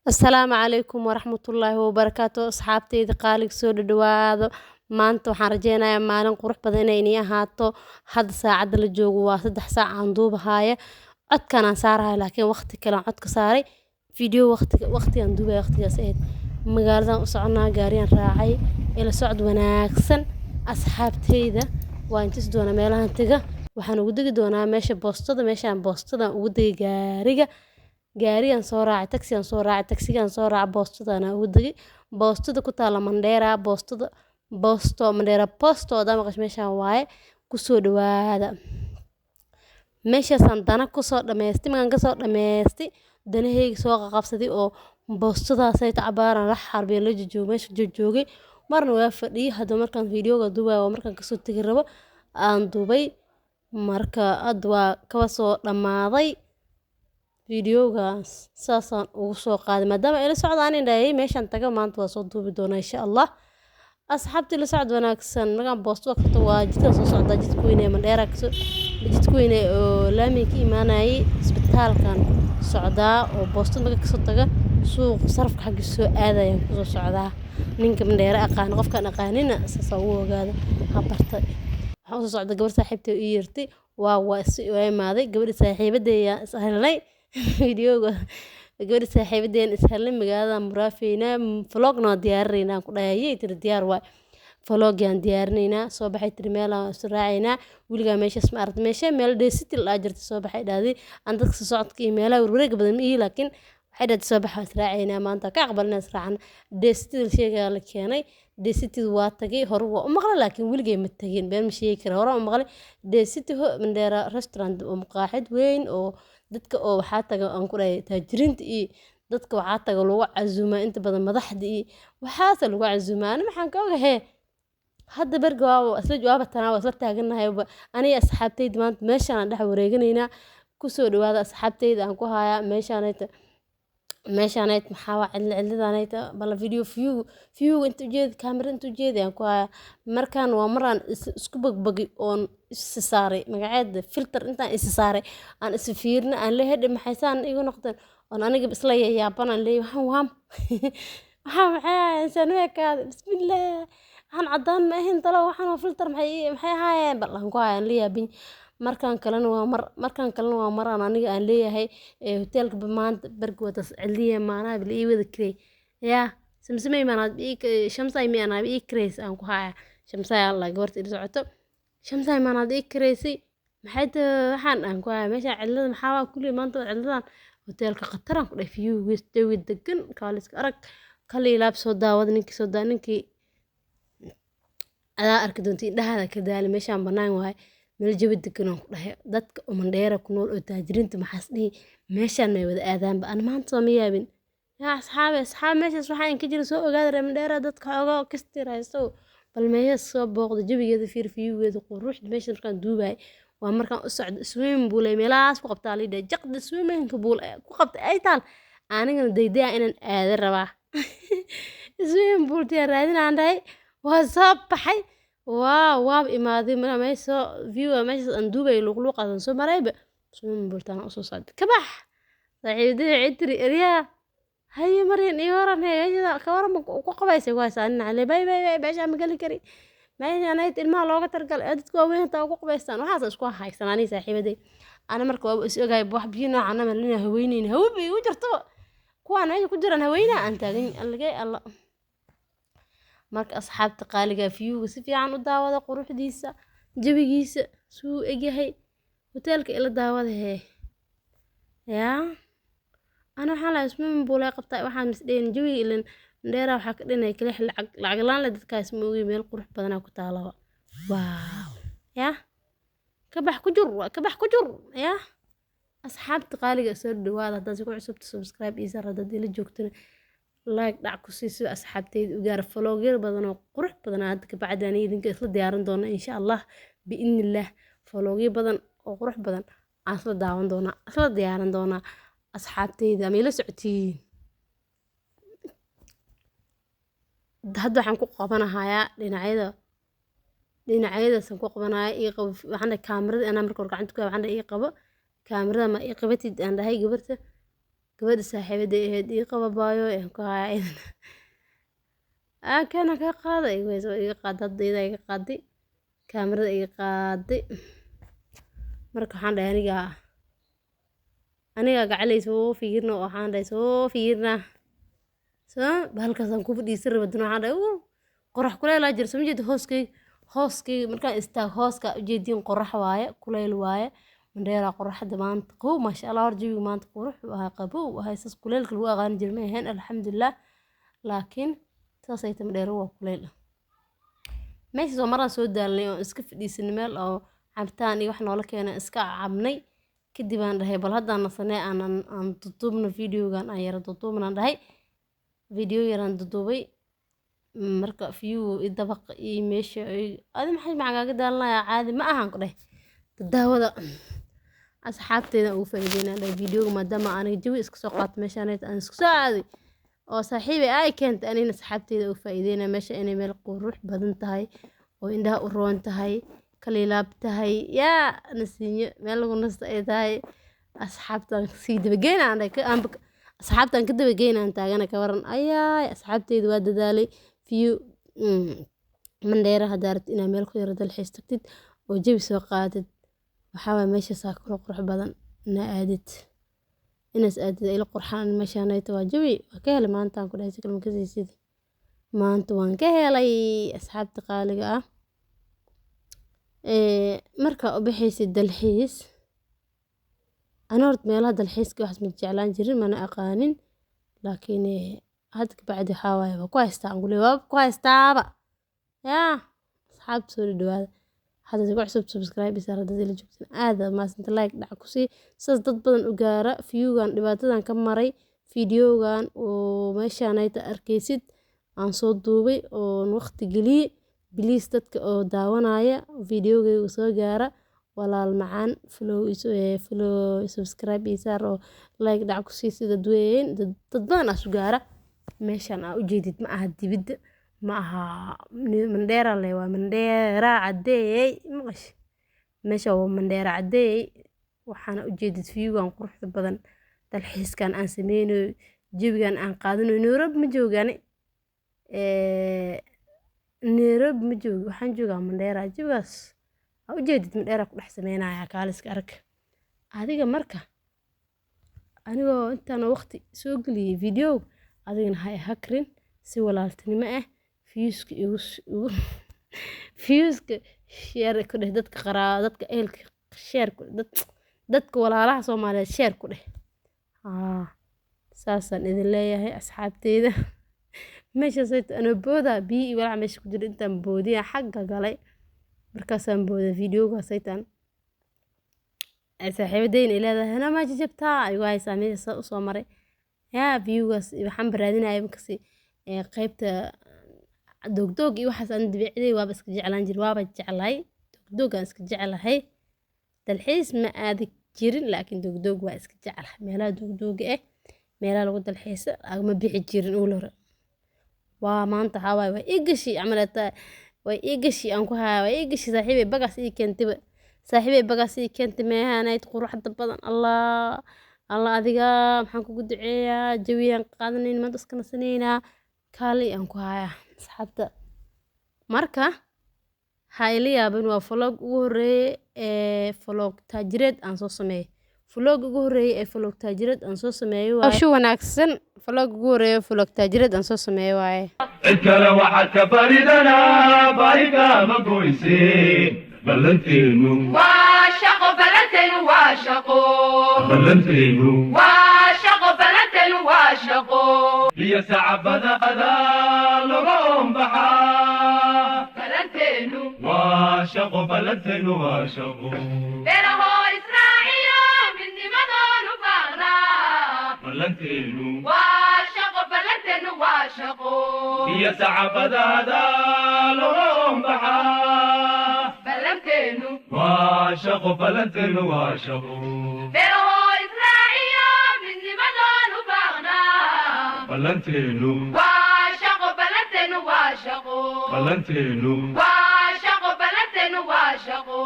السلام عليكم ورحمة الله وبركاته أصحابتي قالك سود دواado maanta waxaan rajeynayaa maalin qurux badan inay ahaato hadda saacada la joogo waa 3 saac aan duubahaaya codkan aan saarahay laakiin waqti kale aan codka saaray video waqti aan duubay waqtigaas ahayd magaaladan u soconaa gaariyan raacay ila socod wanaagsan asxaabteyda waan tis doona meelahan taga waxaan ugu dagi doonaa meeshaan boostada ugu dagi gaarigan soo raacay taksigan soo raacay boostadana ugu dagi boostada ku taala Mandheera Mandheera Posto dama qash meeshaan waaye ku soo dhawaada meeshaasaan dana ku soo dhameystay magan ka soo dhameystay danaheyga soo qabsaday oo boostadaas ay tacbaaran la xarbiyo la joogo meesha joogay marna waa fadhiyay hadda markaan videoga duubay oo markaan ka soo tagi rabo aan duubay marka ad waa ka soo dhamaaday videogaas saasaan ugu soo qaaday maadaama ay la socdaan indhaayay meeshaan taga maanta waa soo duubi doonaa insha Allah asxaabtii la socod wanaagsan magan boosto waqti waa jidka soo socda jidka weyn ee Mandheera jidka weyn oo laamiga ka imaanayay isbitaalkan socdaa oo boosto maga ka soo taga suuq sarfka xagga soo aadayaan ku soo socdaa ninka Mandheera aqaan qofkan aqaanina saasa uu ogaado habarta waxaan soo socda gabar saaxiibtay ii yeertay waa imaaday gabar saaxiibadeeya is helnay videoga gabar saaxiibadeen is helnay magaalada muraafeena vlogna diyaarinayna ku dhahayay tir diyaar waa vlogan diyaarinayna soo baxay tir meel aan israacayna wiliga meeshaas ma aragtay meesha meel dheesitil la jirtay soo baxay dhaaday aan dadka socodka iyo meelaha wareeg badan ii laakiin waxay dhad soo baxay israacayna maanta ka aqbalna israacana dheesitil sheegay la keenay dheesitil waa tagay hore waa u maqlay laakiin wiligay ma tagin been ma sheegi karo hore u maqlay dheesitil Mandheera restaurant oo maqaaxid weyn oo dadka oo waxa taga aan ku dhahay taajiriinta iyo dadka waxa taga lagu casuuma inta badan madaxda iyo waxaas lagu casuuma ana maxaan ka ogahay hadda berga waa isla jawaab tanaa waa isla taaganahay aniga asxaabteyda maanta meeshaan dhex wareeganayna ku soo dhawaada asxaabteyda aan ku hayaa meeshaan maxaa waa cidladanayta bal video view inta jeed camera inta jeed aan ku hayaa markaan waa maraan isku bagbagi oon is saaray magaceeda filter intaan is saaray aan is fiirna aan leeyahay maxaysaan igu noqdeen oon aniga isla yaabana leeyahay waxaan maxay sanweekaad bismillaah waxaan cadaan ma ahayn talo waxaan filter maxay ahaayeen bal aan ku hayaan leeyahay markaan kalena waa maraan aniga aan leeyahay hotelka maanta bergwada ciliya maanaha bil ii wada kirey yaa samsamay maanaad shamsay maanaad ii kireys aan ku haya shamsay Allah gabarta ila socoto shamsay maanaad ii kireysay maxay waxaan aan ku haya meesha cilada maxaa waa kulli maanta ciladan hotelka qataran ku dhafiyo weestowi degan kaaliska arag kali laab soo daawad ninkii adaa arki doontii indhahaada ka daali meeshaan banaan waay meel jawi degan aan ku dhahay dadka Mandheera ku nool oo taajiriinta maxaas dhihi meeshaan may wada aadaanba aan maanta soo ma yaabin yaa asxaab meeshaas waxa in ka jira soo ogaada Mandheera dadka oga kastirayso bal meeshaas soo booqdo jawigeeda fiirfiyeeda quruxda meesha markaan duubay waa markaan u socdo swimming pool ay meelahaas ku qabtaa liida jaqda swimming pool ku qabtay ay taal anigana dayday inaan aado rabaa swimming pool tii raadinaan dhahay waa soo baxay waa imaaday meesha view meesha aan duubay luqluqadan soo marayba swimming pool tan soo socda kabax saaxiibadii cidri eriya haye mareen iyo waran heeyada ka waran ku qabaysay waasaan nacay bay meesha ma gali kari meesha nayd ilmaha looga targal dadku waa weyn taa ku qabaystaan waxaas isku haysanani saaxiibadii ana marka waa is ogaay wax biyo noocan ma lina haweenin hawbi u jirto kuwaan ay ku jiraan haweenaa aan taagan Allah marka asxaabta qaaliga viewga si fiican u daawada quruxdiisa jawigiisa suu egyahay hotelka ila daawada yaa ana waxa la swimming pool ay qabtay waxaan misdeen jawiga ilan Mandheera waxa ka dhinay kale lacag laan la dadkaas ma ogi meel qurux badan ku taalo waaw yaa kabax ku jur yaa asxaabta qaaliga soo dhawaada hadda ku cusub subscribe iyo sar hadda ila joogtana like dhac ku siiso asxaabteyda u gaar vlogger badan oo qurux badan aad ka bacdaan idinka isla diyaarin doona insha Allah biidnillah vlogger badan oo qurux badan aan isla diyaarin doona asxaabteyda ma ila socotiin hadda waxaan ku qabanayaa dhinacyadaas ku qabanayaa ii qabo waxaan kaamirada ana markii gacanta ku waxaan ii qabo kaamirada ma ii qabatid aan dhahay gabarta gabadha saaxiibada ahayd ii qaba baayo ee ku haay kana ka qaaday weeso iga qaadada iga qaaday kaamirada iga qaaday marka waxaan dhahay aniga gacalay soo fiirno waxaan dhahay soo fiirna soo halkaasaan ku fadhiisan rabadna waxaan dhahay qorax kuleel jir soo jeed hooskay markaan istaag hooska ujeedin qorax waaye kuleel waaye mandheera qoraxda maanta qow maasha Allah horjiga maanta qurux waa qabow haysas kuleelka lagu aqaan jirmay ahayn alxamdulillah laakiin saasay mandheera waa kuleel meesha soo maraan soo daalnay oo iska fadhiisan meel oo cabtaan iyo wax noola keenay iska cabnay kadib aan dhahay bal haddaan nasanay aan duubno videogan aan yara duubnaan dhahay video yaran duubay marka view idabaq iyo meesha adi maxay macaaga daalnaa caadi ma ahan ku dhahay daawada asxaabteeda ugu faa'iideynaa videoga maadaama aniga jawi iska soo qaato meeshaan aan isku soo aaday oo saaxiibay ay keentay anina asxaabteeda ugu faa'iideynaa meesha inay meel qurux badan tahay oo indhaha u roon tahay kalilaab tahay yaa nasiinyo meel lagu nasto ay tahay asxaabtan sii dabageynaan asxaabtan ka dabageynaan taagana ka waran ayaay asxaabteedu waa dadaalay view mandheera haddaa rabtid inaad meel ku yara dalxiis tagtid oo jawi soo qaadid waxaa waay meesha saa kula qurux badan inaas aadid ila qurxaan meeshaanayta waa jawi waa ka helay maantaan ku dhahay si kalma kasaysid maanta waan ka helay asxaabta qaaliga ah markaa u baxaysid dalxiis ana horta meelaha dalxiiska waxaas ma jeclaan jirin mana aqaanin laakiin hadda kabacdi waxaa waaye waa ku haystaa angule waa ku haystaaba yaa asxaabta soo dhawaada hadda ku cusub subscribe isaar hadda la joogtaan aad maasanta like dhac ku sii saas dad badan u gaara viewgan dhibaatadan ka maray videogan oo meeshaan ay arkaysid aan soo duubay oo waqti geliyay please dadka oo daawanaya videogayga soo gaara walaal macaan follow subscribe isaar oo like dhac ku sii sida duweyn dad badan asu gaara meeshaan aa ujeedid ma aha dibidda ma aha mandheera le waa mandheera cadeey maqash meesha waa mandheera cadeey waxaana ujeedid viewgan quruxda badan dalxiiskan aan sameynayo jawigan aan qaadanayo Nairobi ma joogaane Nairobi ma joogo waxaan joogaa mandheera jawigaas aa ujeedid mandheera ku dhex sameynaya kaaliska arag adiga marka anigoo intaan waqti soo geliyay video adigana hay hakrin si walaaltinimo ah viewska share ku dheh dadka qaraa dadka ehelka share ku dadka walaalaha Soomaaliyeed share ku dheh saasaan idin leeyahay asxaabteeda meesha sayt ana booda bii walaal meesha ku jira intaan boodiya xagga galay markaasaan booda videoga saytaan saaxiibadeen ilaahay hana ma jabtaa ay waay saameysa soo maray yaa viewgas waxaan baraadinayay markaasi qaybta dogdog iyo waxaas aan dibicday waaba iska jeclaan jir waaba jeclay dogdogan iska jeclahay dalxiis ma aadi jirin laakiin dogdog waa iska jeclahay meelaha dogdog meelaha lagu dalxiisa ma bixi jirin oo lora waa maanta hawaay way igashi amalata way igashi aan ku haa way igashi saaxiibay bagas ii keentay saaxiibay bagas ii keentay meehanay quruxda badan Allah adiga maxaan kugu duceeyaa jawiyan qaadanayn maanta iska nasanayna kaali aan ku hayaa asxaabta marka hayli yaabin waa vlog ugu horeeyay vlog taajireed aan soo sameeyay vlog ugu horeeyay vlog taajireed aan soo sameeyay waa shu wanaagsan vlog ugu horeeyay vlog taajireed aan soo sameeyay waaye iskala waxaad ka faridana bariga ma goysin ballanteenu waa shaqo ballanteenu waa shaqo ballanteenu waa shaqo ballanteenu waa shaqo iyo sacabada logoon baxaa ballanteenu waa shaqo ballanteenu waa shaqo beeraho israaciyo midnimadoonu baaqnaa ballanteenu waa shaqo ballanteenu waa shaqo iyo sacabada logoon baxaa ballanteenu waa shaqo ballanteenu waa shaqo beeraho israaciyo midnimadoonu baaqnaa ballanteenu waa shaqo ballanteenu waa shaqo ballanteenu waa shaqo ballanteenu waa shaqo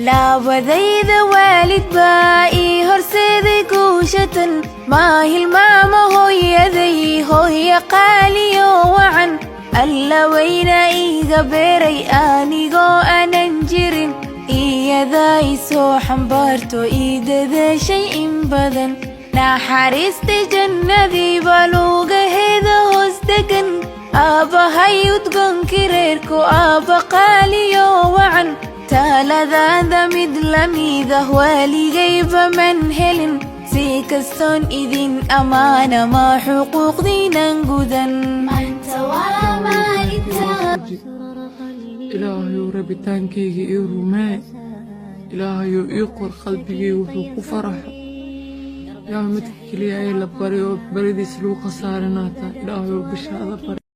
labadayda waalid baa ii horseeday guushatan maahil maama hooyaday hooya qaaliyo wacan alla weyna iiga beeray anigoo aanan jirin iyadaa i soo xambaarto ii dadaashay in badan naxariistay jannadii baa lugaheeda hoos degan aabbahay udgonkii reerku aabba qaaliyo wacan taladaada mid lamidah waaligayba man helin si kastoon idin ammaana maa xuquuqdiinan gudan ilaahayow rabitaankayga ii rumee ilaahayow ii qor qalbigay wuxuu ku faraxo yaa midka keliya ee la baray oo baridiis lagu khasaarinaataa ilaahayow bishaada bari